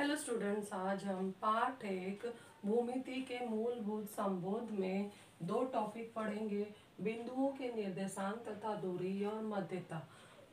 Hello students, आज हम part एक भूमिति के मूलभूत संबोध में दो टॉपिक पढ़ेंगे। बिंदुओं के निर्देशांक तथा दूरी और मध्यता।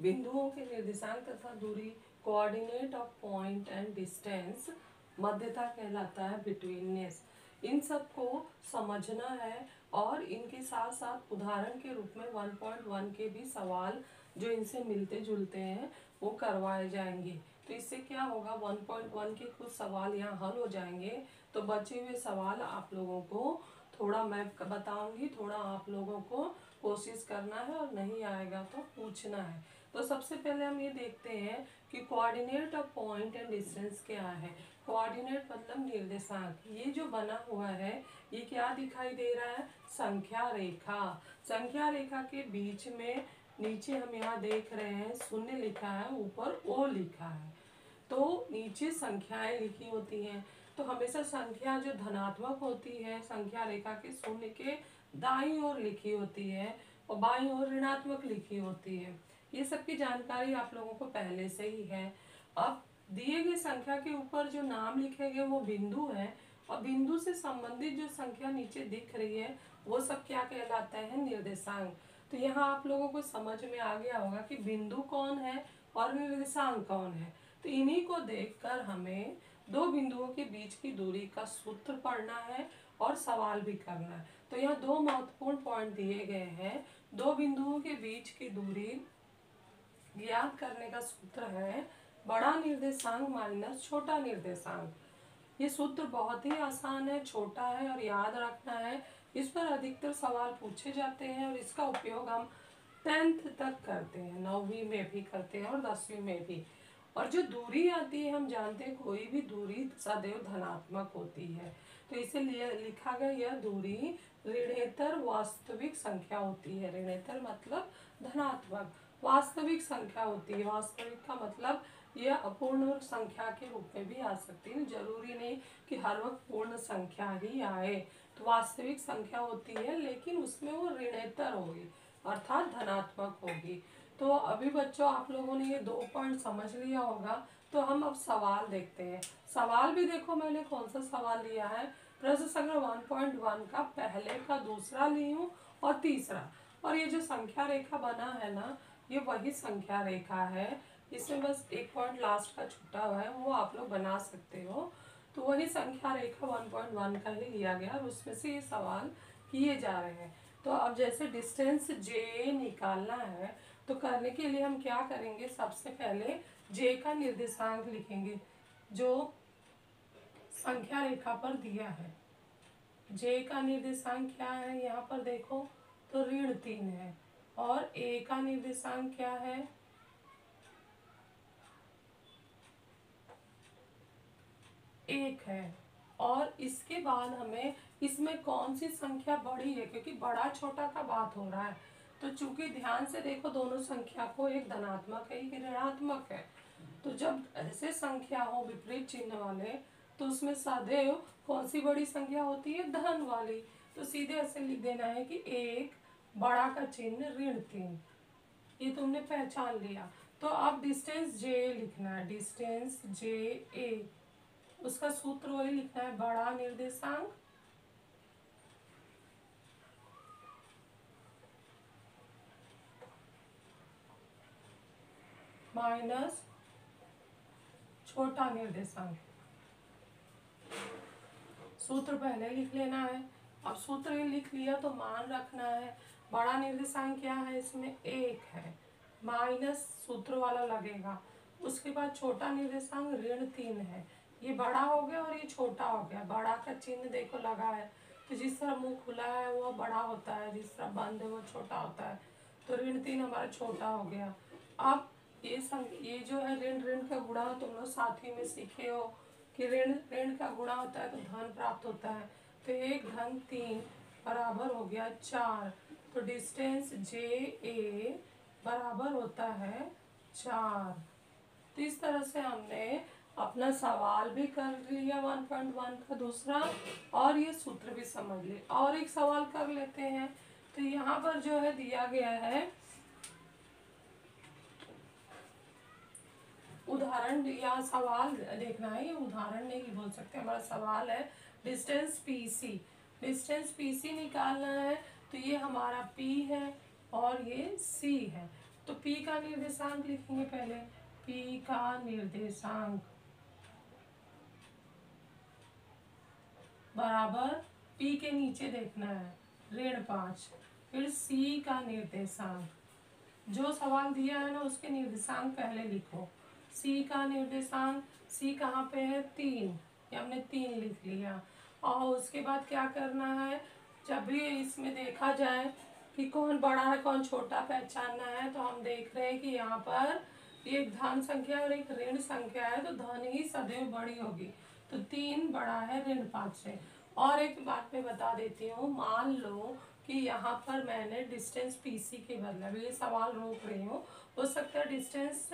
बिंदुओं के निर्देशांक तथा दूरी coordinate of point and distance. मध्यता कहलाता है बिटवीननेस। इन सब को समझना है और इनके साथ साथ उदाहरण के रूप में 1.1 के भी सवाल जो इनसे मिलते जुलते हैं वो करवाए जाएंगे। तो इससे क्या होगा, 1.1 के कुछ सवाल यहाँ हल हो जाएंगे। तो बचे हुए सवाल आप लोगों को थोड़ा मैं बताऊंगी, थोड़ा आप लोगों को कोशिश करना है और नहीं आएगा तो पूछना है। तो सबसे पहले हम ये देखते हैं कि coordinate of point and distance क्या है। कोऑर्डिनेट मतलब निर्देशांक। ये जो बना हुआ है ये क्या दिखाई दे रहा है, संख्या रेखा। संख्या रेखा के बीच में नीचे हम यहाँ देख रहे हैं शून्य लिखा है, ऊपर ओ लिखा है। तो नीचे संख्याएं लिखी होती हैं। तो हमेशा संख्या जो धनात्मक होती है संख्या रेखा के शून्य के दाईं ओर लिखी होती है और बाईं ओर ऋणात्मक लिखी होती है। ये सब की जानकारी आप लोगों को पहले से ही है। अब दिए गए संख्या के ऊपर जो नाम लिखे गए वो बिंदु है और बिंदु से संबंधित जो संख्या नीचे दिख रही है वो सब क्या कहलाता है, निर्देशांक। तो यहाँ आप लोगों को समझ में आ गया होगा कि बिंदु कौन है और निर्देशांक कौन है। तो इन्हीं को देखकर हमें दो बिंदुओं के बीच की दूरी का सूत्र पढ़ना है और सवाल भी करना है। तो यहाँ दो महत्वपूर्ण पॉइंट दिए गए हैं। दो बिंदुओं के बीच की दूरी ज्ञात करने का सूत्र है बड़ा निर्देशांक माइनस छोटा निर्देशांक। ये सूत्र बहुत ही आसान है, छोटा है और याद रखना है। इस पर अधिकतर सवाल पूछे जाते हैं और इसका उपयोग हम 10th तक करते हैं, 9वीं में भी करते हैं और 10वीं में भी। और जो दूरी आती है हम जानते हैं कोई भी दूरी सदैव धनात्मक होती है। तो इसीलिए लिखा गया यह दूरी ऋणेतर वास्तविक संख्या होती है। ऋणेतर मतलब धनात्मक, वास्तविक संख्या होती है। वास्तविक का मतलब यह अपूर्ण संख्या के रूप में भी आ सकती है, जरूरी नहीं कि हर वक्त पूर्ण संख्या ही आए। तो वास्तविक संख्या होती है लेकिन उसमें वो ऋणेतर होगी अर्थात धनात्मक होगी। तो अभी बच्चों आप लोगों ने ये दो पॉइंट समझ लिया होगा। तो हम अब सवाल देखते हैं। सवाल भी देखो मैंने कौन सा सवाल लिया है, प्रश्न संग्रह 1.1 का पहले का दूसरा ली हूँ और तीसरा। और ये जो संख्या रेखा बना है ना, ये वही संख्या रेखा है। इसमें बस एक पॉइंट लास्ट का छूटा हुआ है, वो आप लोग बना सकते हो। तो वही संख्या रेखा 1.1 का ही लिया गया और उसमें से ये सवाल किए जा रहे हैं। तो अब जैसे डिस्टेंस जे निकालना है तो करने के लिए हम क्या करेंगे, सबसे पहले जे का निर्देशांक लिखेंगे जो संख्या रेखा पर दिया है। जे का निर्देशांक क्या है यहाँ पर देखो तो ऋण 3 है और ए का निर्देशांक क्या है, 1 है। और इसके बाद हमें इसमें कौन सी संख्या बड़ी है, क्योंकि बड़ा छोटा का बात हो रहा है। तो चूंकि ध्यान से देखो दोनों संख्या को, एक धनात्मक है एक ऋणात्मक है। तो जब ऐसे संख्या हो विपरीत चिन्ह वाले तो उसमें सदैव कौन सी बड़ी संख्या होती है, धन वाली। तो सीधे ऐसे लिख देना है कि एक बड़ा का चिन्ह ऋण 3। ये तुमने पहचान लिया। तो अब डिस्टेंस जे लिखना है, डिस्टेंस जे ए, उसका सूत्र वही लिखना है बड़ा निर्देशांक माइनस छोटा निर्देशांक। सूत्र पहले लिख लेना है। अब सूत्र लिख लिया तो मान रखना है बड़ा निर्देशांक क्या है, इसमें 1 है, माइनस सूत्र वाला लगेगा। उसके बाद छोटा निर्देशांक ऋण 3 है। ये बड़ा हो गया और ये छोटा हो गया। बड़ा का चिन्ह देखो लगा है, तो जिस तरह मुंह खुला है वो बड़ा होता है, जिस तरह बंद है वो छोटा होता है। तो ऋण 3 हमारा छोटा हो गया। अब ये जो है ऋण ऋण का गुणा तुम लोग साथी में सीखे हो कि ऋण ऋण का गुणा होता है तो धन प्राप्त होता है। तो 1 धन 3 बराबर हो गया 4। तो डिस्टेंस जे ए बराबर होता है 4। तो इस तरह से हमने अपना सवाल भी कर लिया 1.1 का दूसरा और ये सूत्र भी समझ लिया। और एक सवाल कर लेते हैं। तो यहाँ पर जो है दिया गया है उदाहरण या सवाल देखना है, ये उदाहरण नहीं बोल सकते, हमारा सवाल है डिस्टेंस पीसी। डिस्टेंस पीसी निकालना है, तो ये हमारा पी है और ये सी है। तो पी का निर्देशांक लिखेंगे पहले, पी का निर्देशांक बराबर पी के नीचे देखना है -5, फिर सी का निर्देशांक, जो सवाल दिया है ना उसके निर्देशांक पहले लिखो। सी का निर्देशांक, सी कहाँ पे है 3, ये हमने 3 लिख लिया। और उसके बाद क्या करना है, जब भी इसमें देखा जाए कि कौन बड़ा है कौन छोटा पहचानना है, तो हम देख रहे हैं कि यहाँ पर एक धन संख्या और एक ऋण संख्या है, तो धन ही सदैव बड़ी होगी, तो 3 बड़ा है ऋण 5 से। और एक बात मैं बता देती हूँ, मान लो कि यहाँ पर मैंने डिस्टेंस पीसी के बदले ये सवाल रोक रही हूँ, हो सकता है डिस्टेंस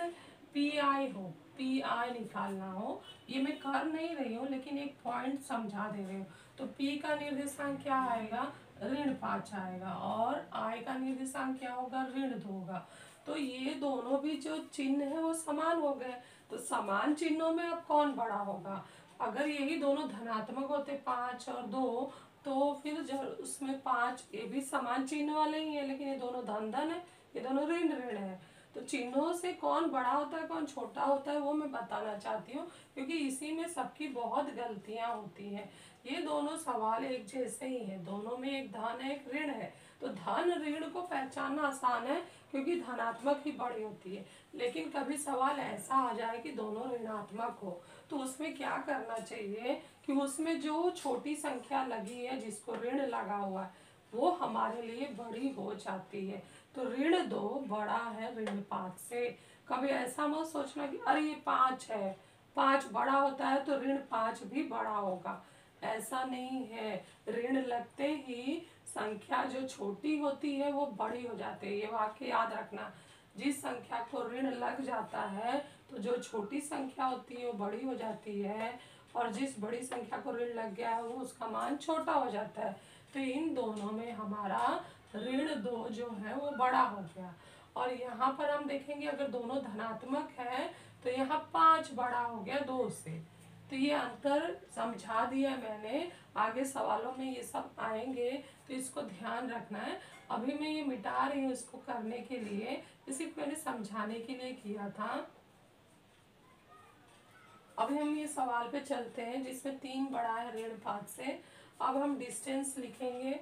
पीआई हो, पीआई निकालना हो, ये मैं कर नहीं रही हूँ लेकिन एक पॉइंट समझा दे रही हूँ। तो पी का निर्देशांक क्या आएगा, ऋण 5 आएगा, और आई का निर्देशांक क्या होगा, ऋण 2 होगा। तो ये दोनों भी जो चिन्ह है वो समान हो गए, तो समान चिन्हों में अब कौन बड़ा होगा। अगर यही दोनों धनात्मक होते 5 और 2, तो फिर जब उसमें 5, ये भी समान चिन्ह वाले ही है, लेकिन ये दोनों धन धन है, ये दोनों ऋण ऋण है। तो चिन्हों से कौन बड़ा होता है कौन छोटा होता है वो मैं बताना चाहती हूँ, क्योंकि इसी में सबकी बहुत गलतियाँ होती हैं। ये दोनों सवाल एक जैसे ही हैं, दोनों में एक धन है एक ऋण है, तो धन ऋण को पहचानना आसान है क्योंकि धनात्मक ही बड़ी होती है। लेकिन कभी सवाल ऐसा आ जाए कि दोनों ऋणात्मक हो, तो उसमें क्या करना चाहिए कि उसमें जो छोटी संख्या लगी है जिसको ऋण लगा हुआ है वो हमारे लिए बड़ी हो जाती है। तो ऋण 2 बड़ा है ऋण 5 से। कभी ऐसा मत सोचना कि अरे ये 5 है, 5 बड़ा होता है तो ऋण 5 भी बड़ा होगा, ऐसा नहीं है। ऋण लगते ही संख्या जो छोटी होती है वो बड़ी हो जाती है, ये वाक्य याद रखना। जिस संख्या को ऋण लग जाता है तो जो छोटी संख्या होती है वो बड़ी हो जाती है, और जिस बड़ी संख्या को ऋण लग गया है वो उसका मान छोटा हो जाता है। तो इन दोनों में हमारा ऋण 2 जो है वो बड़ा हो गया। और यहाँ पर हम देखेंगे अगर दोनों धनात्मक है तो यहाँ 5 बड़ा हो गया 2 से। तो ये अंतर समझा दिया मैंने, आगे सवालों में ये सब आएंगे तो इसको ध्यान रखना है। अभी मैं ये मिटा रही हूँ इसको करने के लिए, सिर्फ मैंने समझाने के लिए किया था। अभी हम ये सवाल पे चलते हैं जिसमें 3 बड़ा है ऋण 5 से। अब हम डिस्टेंस लिखेंगे,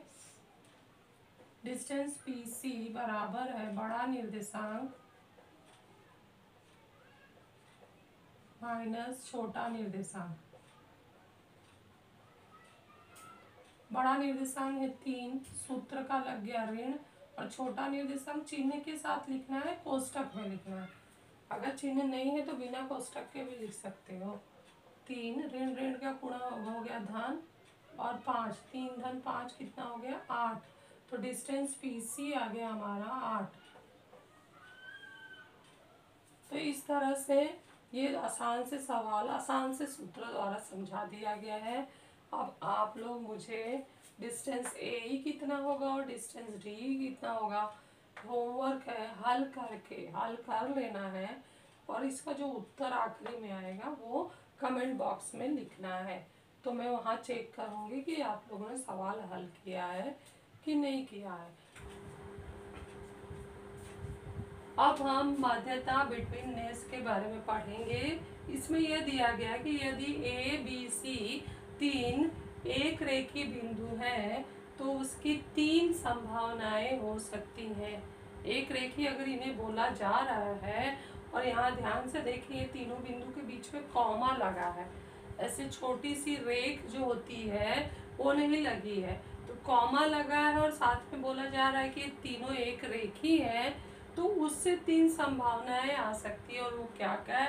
डिस्टेंस पीसी बराबर है बड़ा निर्देशांक माइनस छोटा निर्देशांक। बड़ा निर्देशांक है 3, सूत्र का लग गया ऋण, और छोटा निर्देशांक चिन्ह के साथ लिखना है, कोष्टक में लिखना है। अगर चिन्ह नहीं है तो बिना कोष्टक के भी लिख सकते हो। 3 ऋण ऋण का गुणा हो गया धन, और 5, 3 धन 5 कितना हो गया 8। तो डिस्टेंस पीसी आ गया हमारा 8। तो इस तरह से ये आसान से सवाल आसान से सूत्र द्वारा समझा दिया गया है। अब आप लोग मुझे डिस्टेंस ए ही कितना होगा और डिस्टेंस डी कितना होगा होमवर्क है, हल कर लेना है, और इसका जो उत्तर आखिरी में आएगा वो कमेंट बॉक्स में लिखना है। तो मैं वहाँ चेक करूँगी कि आप लोगों ने सवाल हल किया है कि नहीं किया है। अब हम माध्यता बिटवीननेस के बारे में पढ़ेंगे। इसमें यह दिया गया कि यदि ए बी सी 3 एक रेखीय बिंदु है तो उसकी 3 संभावनाएं हो सकती हैं। एक रेखीय अगर इन्हें बोला जा रहा है, और यहाँ ध्यान से देखिए तीनों बिंदु के बीच में कॉमा लगा है, ऐसे छोटी सी रेख जो होती है वो नहीं लगी है, तो कॉमा लगा है और साथ में बोला जा रहा है कि तीनों एक रेखीय है, तो उससे 3 संभावनाएं आ सकती है। और वो क्या क्या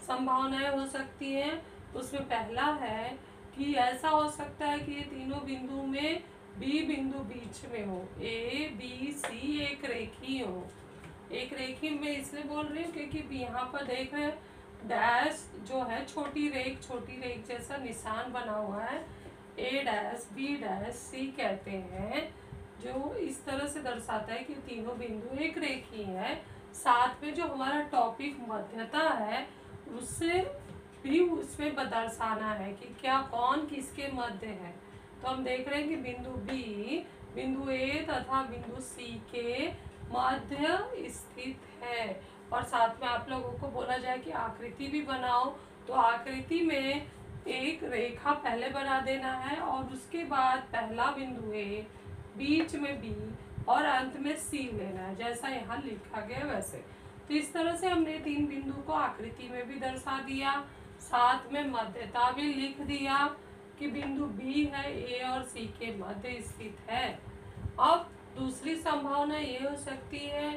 संभावनाएं हो सकती हैं, उसमें पहला है कि ऐसा हो सकता है कि ये तीनों बिंदु में बी बिंदु बीच में हो, ए बी सी एक रेखीय हो। एक रेखीय में इसलिए बोल रही हूँ क्योंकि यहाँ पर देख रहे हैं डैश जो है छोटी रेख जैसा निशान बना हुआ है, ए डैश बी डैश सी कहते हैं, जो इस तरह से दर्शाता है कि तीनों बिंदु एक रेखीय है। साथ में जो हमारा टॉपिक मध्यता है उससे भी उसमें दर्शाना है कि क्या कौन किसके मध्य है। तो हम देख रहे हैं कि बिंदु बी बिंदु ए तथा बिंदु सी के मध्य स्थित है। और साथ में आप लोगों को बोला जाए कि आकृति भी बनाओ, तो आकृति में एक रेखा पहले बना देना है और उसके बाद पहला बिंदु ए, बीच में बी और अंत में सी लेना है, जैसा यहाँ लिखा गया वैसे। तो इस तरह से हमने 3 बिंदु को आकृति में भी दर्शा दिया, साथ में मध्यता भी लिख दिया कि बिंदु बी है ए और सी के मध्य स्थित है। अब दूसरी संभावना ये हो सकती है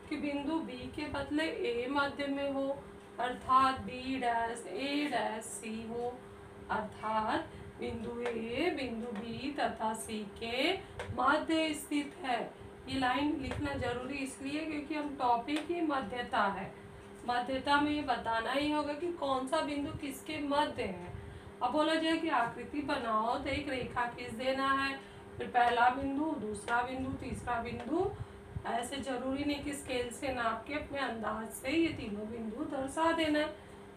कि बिंदु बी के बदले ए मध्य में हो, अर्थात बी डैश ए डैश सी हो, अर्थात बिंदु ए बिंदु बी तथा सी के मध्य स्थित है। ये लाइन लिखना जरूरी इसलिए क्योंकि हम टॉपिक ही मध्यता है, मध्यता में ये बताना ही होगा कि कौन सा बिंदु किसके मध्य है। अब बोला जाए कि आकृति बनाओ तो एक रेखा खींच देना है, फिर पहला बिंदु, दूसरा बिंदु, तीसरा बिंदु, ऐसे जरूरी नहीं कि स्केल से नाप के अपने अंदाज से ये तीनों बिंदु दर्शा देना है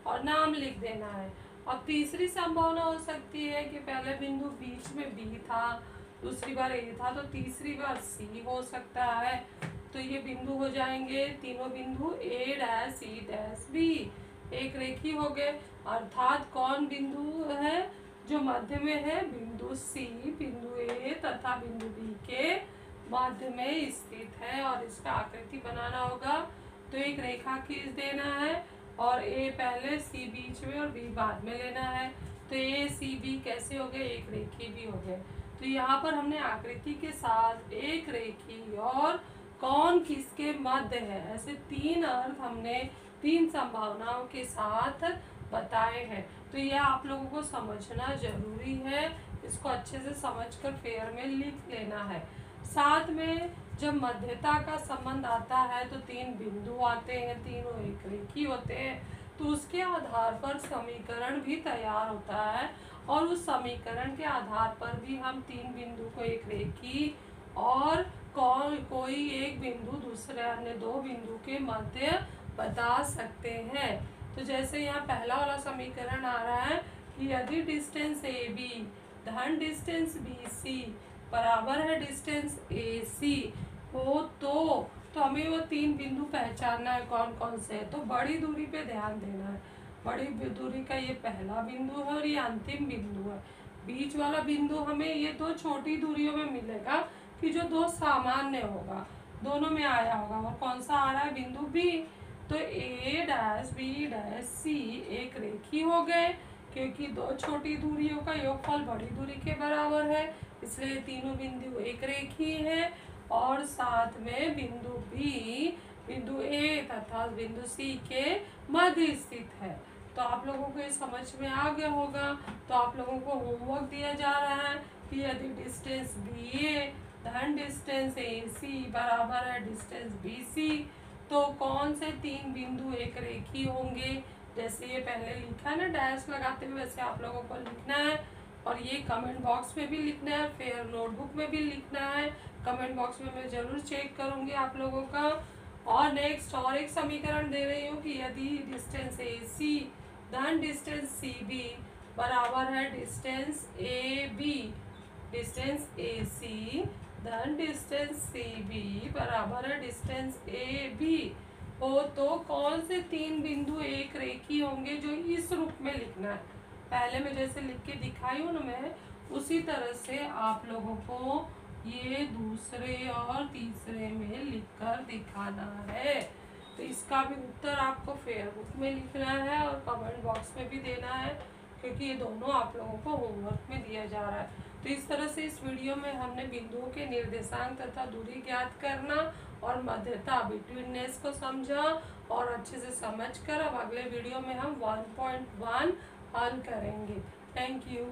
और नाम लिख देना है। अब तीसरी संभावना हो सकती है कि पहले बिंदु बीच में बी था, दूसरी बार ए था, तो तीसरी बार सी हो सकता है। तो ये बिंदु हो जाएंगे तीनों बिंदु ए डैश सी डैश बी, एक रेखी हो गए। अर्थात कौन बिंदु है जो मध्य में है, बिंदु सी बिंदु ए तथा बिंदु बी के मध्य में स्थित है और इसका आकृति बनाना होगा। तो एक रेखा खींच देना है और ए पहले, सी बीच में और बी बाद में लेना है। तो ए सी बी कैसे हो गए, एक रेखी भी हो गए। तो यहाँ पर हमने आकृति के साथ एक रेखी और कौन किसके मध्य है, ऐसे 3 अर्थ हमने 3 संभावनाओं के साथ बताए हैं। तो यह आप लोगों को समझना जरूरी है, इसको अच्छे से समझकर फेयर में लिख लेना है। साथ में जब मध्यता का संबंध आता है तो 3 बिंदु आते हैं, तीनों एक रेखी होते हैं, तो उसके आधार पर समीकरण भी तैयार होता है और उस समीकरण के आधार पर भी हम 3 बिंदु को एक रेखी और कोई एक बिंदु दूसरे अन्य 2 बिंदु के मध्य बता सकते हैं। तो जैसे यहाँ पहला वाला समीकरण आ रहा है कि यदि डिस्टेंस ए बी धन डिस्टेंस बी सी बराबर है डिस्टेंस ए सी हो तो हमें वो 3 बिंदु पहचानना है कौन कौन से है। तो बड़ी दूरी पे ध्यान देना है, बड़ी दूरी का ये पहला बिंदु है और ये अंतिम बिंदु है। बीच वाला बिंदु हमें ये 2 छोटी दूरियों में मिलेगा कि जो 2 सामान्य होगा, दोनों में आया होगा। और कौन सा आ रहा है, बिंदु बी। तो ए डैश बी डैश सी एक रेखी हो गए क्योंकि 2 छोटी दूरियों का योगफल बड़ी दूरी के बराबर है, इसलिए तीनों बिंदु एक रेखी है। और साथ में बिंदु बी बिंदु ए तथा बिंदु सी के मध्य स्थित है। तो आप लोगों को ये समझ में आ गया होगा। तो आप लोगों को होमवर्क दिया जा रहा है कि यदि डिस्टेंस बी ए धन डिस्टेंस ए सी बराबर है डिस्टेंस बी सी, तो कौन से 3 बिंदु एक रेखी होंगे। जैसे ये पहले लिखा है ना डैश लगाते हुए, वैसे आप लोगों को लिखना है और ये कमेंट बॉक्स में भी लिखना है, फिर नोटबुक में भी लिखना है। कमेंट बॉक्स में मैं जरूर चेक करूंगी आप लोगों का। और नेक्स्ट और एक समीकरण दे रही हूँ कि यदि डिस्टेंस ए सी धन डिस्टेंस सी बी बराबर है डिस्टेंस ए बी, डिस्टेंस ए सी धन डिस्टेंस सी बी बराबर है डिस्टेंस ए बी हो तो कौन से 3 बिंदु एक रेखी होंगे, जो इस रूप में लिखना है। पहले मैं जैसे लिख के दिखाई हूँ ना, मैं उसी तरह से आप लोगों को ये दूसरे और तीसरे में लिखकर दिखाना है। तो इसका भी उत्तर आपको फेयरबुक में लिखना है और कमेंट बॉक्स में भी देना है, क्योंकि ये दोनों आप लोगों को होमवर्क में दिया जा रहा है। तो इस तरह से इस वीडियो में हमने बिंदुओं के निर्देशांक तथा दूरी ज्ञात करना और मध्यता बिटवीननेस को समझा और अच्छे से समझकर अब अगले वीडियो में हम 1.1 हल करेंगे। Thank you.